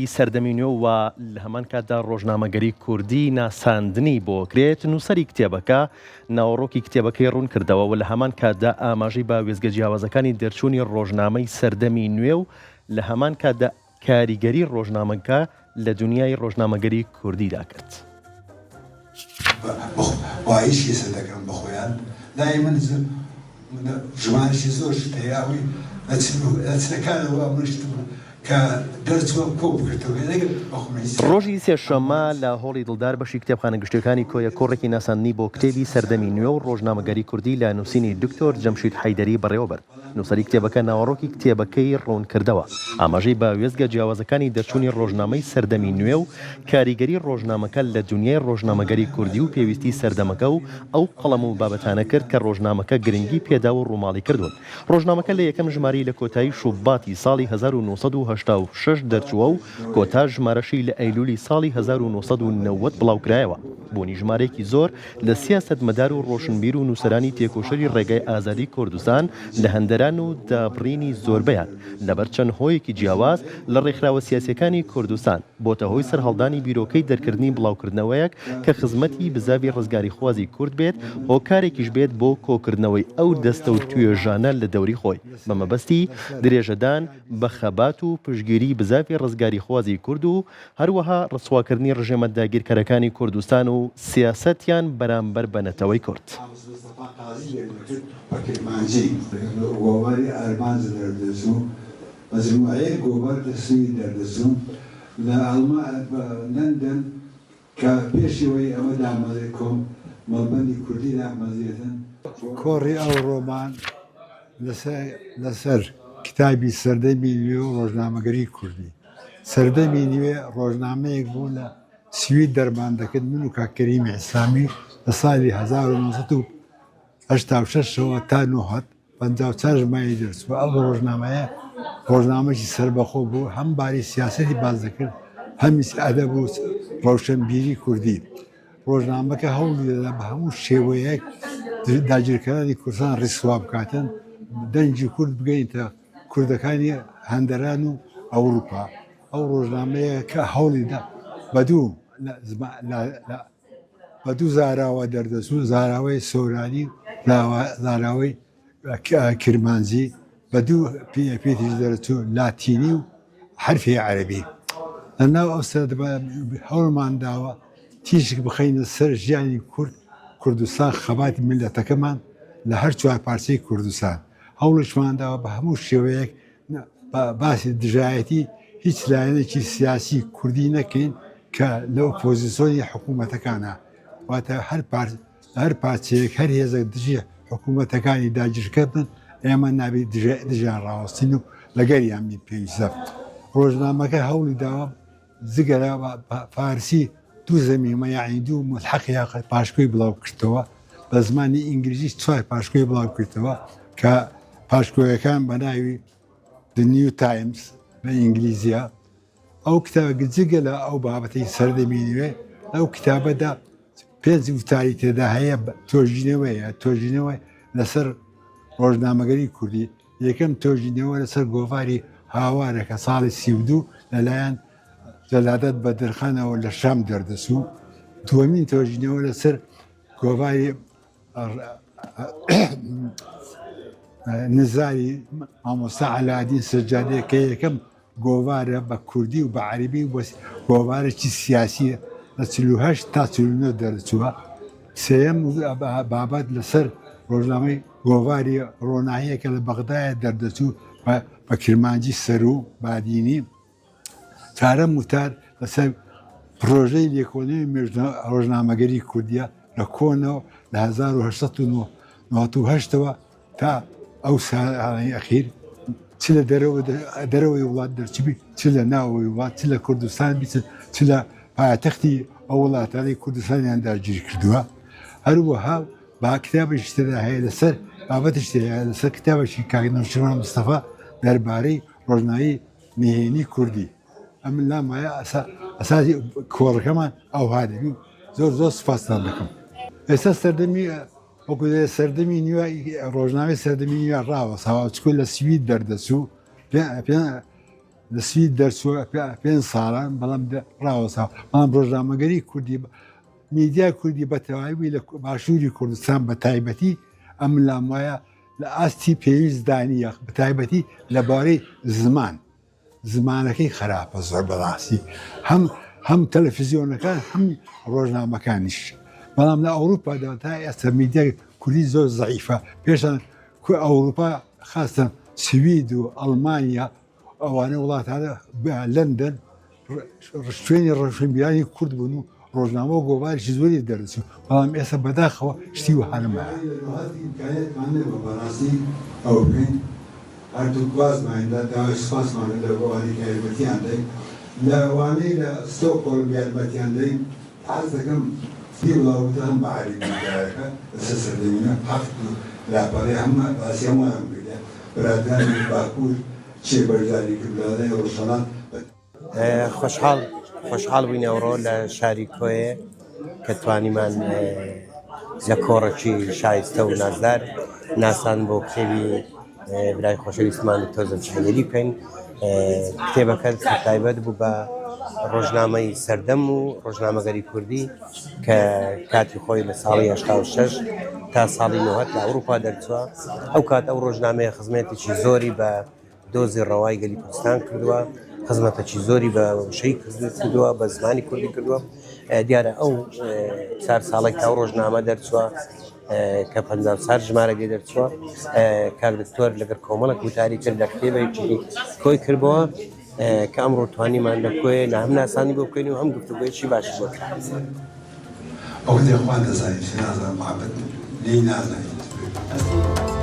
سەردەمینۆ و لە هەمان کاتدا ڕۆژنامەگەری کوردی ناساندنی بۆ کرێت نووسەری کتێبەکە ناوەڕۆکی کتێبەکەی ڕوون کردەوە و لە هەمان کاتدا ئاماژەی با وێزگە جیاوازەکانی دەرچوونی ڕۆژنامەی سەردەمی نوێ و لە هەمان کاتدا کاریگەری ڕۆژنامەکە لە دنیای ڕۆژنامەگەری کوردیدا کرد. وایشی سەردەکەم بە خۆیان لای من ژمارەی زۆر هەیەوی ئەچەکانەوە منشتم کە دەرچوە کۆ بگرێتەوە ڕۆژی سێشەممە لە هۆڵی دڵدار بەشی کتێبخانە گشتەکانی کۆیە کۆڕێکی ناساندنی بۆ کتێبی سەردەمی نوێ و ڕۆژنامەگەری کوردی لە نووسینی دکتۆر جەمشید حەیدەری بەڕێوەبەر. نووسەری کتێبەکە ناوەڕۆکی کتێبەکەی ڕوون کردەوە، ئاماژەی با وێزگە جیاوازەکانی دەرچوونی ڕۆژنامەی سەردەمی نوێ و کاریگەری ڕۆژنامەکە لە دنیای ڕۆژنامەگەری کوردی و پێویستی سەردەمەکە و ئەو قەڵەم و بابەتانە کرد کە ڕۆژنامەکە گرنگی پێدا و ڕووماڵی کردوون. ڕۆژنامەکە لە یەکەم ژماری لە کۆتایی شوباتی ساڵی 1986 دەرچووە و کۆتا ژمارەشی لە ئەیلولی ساڵی 1990 بڵاوکرایەوە. بوونی ژمارەیەکی زۆر لە سیاسەتمەدار و ڕۆشنبیر و نووسەرانی تێکۆشەری ڕێگای ئازادی کوردستان لە هەندەران و دابڕینی زۆربەیان لەبەر چەند هۆیەکی جیاواز لە ڕێکخراوە سیاسیەکانی کوردستان بۆتە هۆی سەرهەڵدانی بیرۆکەی دەرکردنی بڵاوکردنەوەیەک کە خزمەتی بزاوی ڕزگاری خوازی کورد بێت، هۆکارێکیش بێت بۆ کۆکردنەوەی ئەو دەستە و توێژانە لە دەوری خۆی بە مەبەستی درێژەدان بە خەبات و پشگیری بزاوی ڕزگاری خوازی کورد و هەروەها ڕسواکردنی ڕژێمە داگیرکەرەکانی کوردستان و سیاسەتیان بەرامبەر بەنەتەوەی کورد. گۆواری ئارمانز دەردەچوو مەجموعەیە گۆڤار دەسووی دەردەچوو لە لەندەن کە پێشەوەی ئەوە دامەزێ کۆم مەڵبەندی کوردی دامەزێتن کۆڕی ئەو ڕۆمان لەسەر کتابی سەردەمی نوێ و ڕۆژنامەگەری کوردی. سەردەمی نوێ ڕۆژنامەیەک بوو لە سوید دەرمان دەکرد من و کاکەریمی ئیسلامی لە ساڵی 1986 تا 1954 ژماری دەرچووە. ئەو ڕۆژنامەیە ڕۆژنامەی سەربەخۆ بوو، هەم باری سیاسەتی باز دەکرد، هەمیش ئەدەب و ڕەوشنبیری کوردی. ڕۆژنامەکە هەوڵی دەدا بە هەموو شێوەیەک داگیرکەرانی کوردستان ڕیسوا بکاتن، دەنگی کورد بگەینتە کوردەکانی هەندەران و ئەوروپا. ئەو ڕۆژنامەیە کە هەوڵیدا بە دوو زاراوە دەردەچوو، زاراوەی سۆرانی و زاراوەی کرمانزی، بە دوو پێتیش دەرچوو لاتینی و حرفی عەرەبی. لەناو ئەو هەوڵمان داوە تیژێک بخەینە سەر ژیانی کوردستان، خەباتی میلەتەکەمان لە هەر چوار پارچەی کوردستان. هەوڵشمان داوە بە هەموو شێوەیەک باسی دژایەتی هیچ لایەنێکی سیاسی کوردی نەکەین کە لە ئۆپۆزیسیۆنی حکوومەتەکانە، واتە هەر پارچەیەک هەر هێزێک دژی حکوومەتەکانی داگیرکە بن، ئێمە نابێت دژیان ڕاوەستین و لەگەریان بین پێویستە. ڕۆژنامەکە هەوڵی داوە زگەرە فارسی دوو زەمیمە یاعنی دوو ملحەقی پاشکۆی بڵاو کردەوە، بە زمانی ئینگلیزی چوار پاشکۆی بڵاو کردەوە کە پاشکۆیەکان بە ناوی The New Times بە ئینگلیزیە. ئەو کتابە جگە لە ئەو بابەتی سەردەمی نوێ ئەو کتابەدا 5 وتاری تێدا هەیە تۆژینەوەی لەسەر ڕۆژنامەگەری کوردی. یەکەم تۆژینەوە لەسەر گۆڤاری هاوارێکە ساڵی 32 لەلایەن جەلادەت بەدرخانەوە لە شام دەردەچوو. دووەمین تۆژینەوە لەسەر گۆڤاری نزاری مامۆستا عەلادین سەجادێ کە یەکەم گۆڤارە بە کوردی و بە عەرەبی گۆڤارێکی سیاسیە لە 48 تا 49 دەرچووە. سێەم بابەت لەسەر ڕۆژنامەی گۆڤاری ڕۆناهەیەکە لە بەغدایە دەردەچوو بە کرمانجی سەر و بادینی. چارەم وتار لەسەر پرۆژەی لێکۆڵینەوەی ڕۆژنامەگەری کوردیە لە کۆنەوە لە 1998ەوە تا ئەو ساڵی ئەخیر، چ لە دەرەوەی وڵات دەرچبی، چ لە ناوەوەی وڵات، چ لە کوردستان بیچن، چ لە پایتەختی ئەو وڵاتانی کوردستانیان داگیر کردووە. هەروەها با کتابێکی تێدا هەیە لەسەر بابەتش هەیە لەسەر کتابێکی کاک نەوشیروان مستەفا دەربارەی ڕۆژناوی نهێنی کوردی. ئەم لامایە ئەساسی کۆڕەکەمان ئەوها دەبی. زۆر سوپاسدان دەکەم. ئێستا سەردەمی نوێ ڕۆژناوی سەردەمی نوێ ڕاوەساوە چکۆ لە سوید دەردەچوو لە سوید دەرچووە 5 ساڵان بەڵام ڕاوەسا بەڵام ڕۆژنامەگەری کوردی میدیای کوردی بە تەواوی لە باشووری کوردستان بە تایبەتی ئەم لام وایە لە ئاستی پێویستدانیە بە تایبەتی لەبارەی زمانەکەی خراپە زۆر بەڕاستی هەم تەلەڤیزیۆنەکان هەم ڕۆژنامەکانیش بەڵام لە ئەوروپادا تا ئێستا میدیای کوردی زۆر زەعیفە پێشان ئەوروپا خاستن سوید و ئەڵمانیا ئەوانە وڵاتانە لەندەن شوێنی ڕەشنبیانی کورد بوون و ڕۆژنامە و گۆڤارێکی زۆری دەرچوو بەڵام ئێستا بەداخەوە شتی وهانەمایە بەڕاستی ئەو بکەین هەردوو گوازماندا داوای سوپاسمان لە بۆوانی یارمەتیان دەین لەوانەی لە ستۆکهۆلم یارمەتیان دەین حەز دەکەم سی وڵاتە هەم بەعالی میدیاەکە لەسەر سەردەمینە هەفت لاپەڕی هەمە باسی هەمووان بکرێ برادرانی باکوور چێ بەرزاری کردلادای ڕۆژهەڵات خۆشحاڵ بووین ئەوڕۆ لە شاری کۆیە کە توانیمان لە کۆڕەکی شایستە و نازدار ناسان بۆ کتێبی برای خۆشەویستمان دکتۆر جەمشید حەیدەری بکەین. کتێبەکە تایبەت بوو بە ڕۆژنامەی سەردەم و ڕۆژنامەگەری کوردی کە کاتی خۆی لە ساڵی 86 تا ساڵی 90 لە ئەوروپا دەرچووە. ئەو کات ئەو ڕۆژنامەیە خزمەتێکی زۆری بە دۆزی ڕەوای گەلی کوردستان کردووە، خزمەتێکی زۆری بە وشەی کردووە، بە زمانی کوردی کردووە. دیارە ئەو 4 ساڵێک تا ئەو ڕۆژنامە دەرچووە کە 50 سال ژمارەگەی دەرچووە کاک دکتۆر لەگەر کۆمەڵک وتاری کرد لە کتێبێکی کۆی کردبەوە کە ئەمڕۆ توانیمان لە کۆیە هەم ناسانی بۆ بکەین و هەم گفتوگویەکی باشی بۆ بکەین. ئەو دەخوان دەزانین نازانم محەبەت لێی نازانین.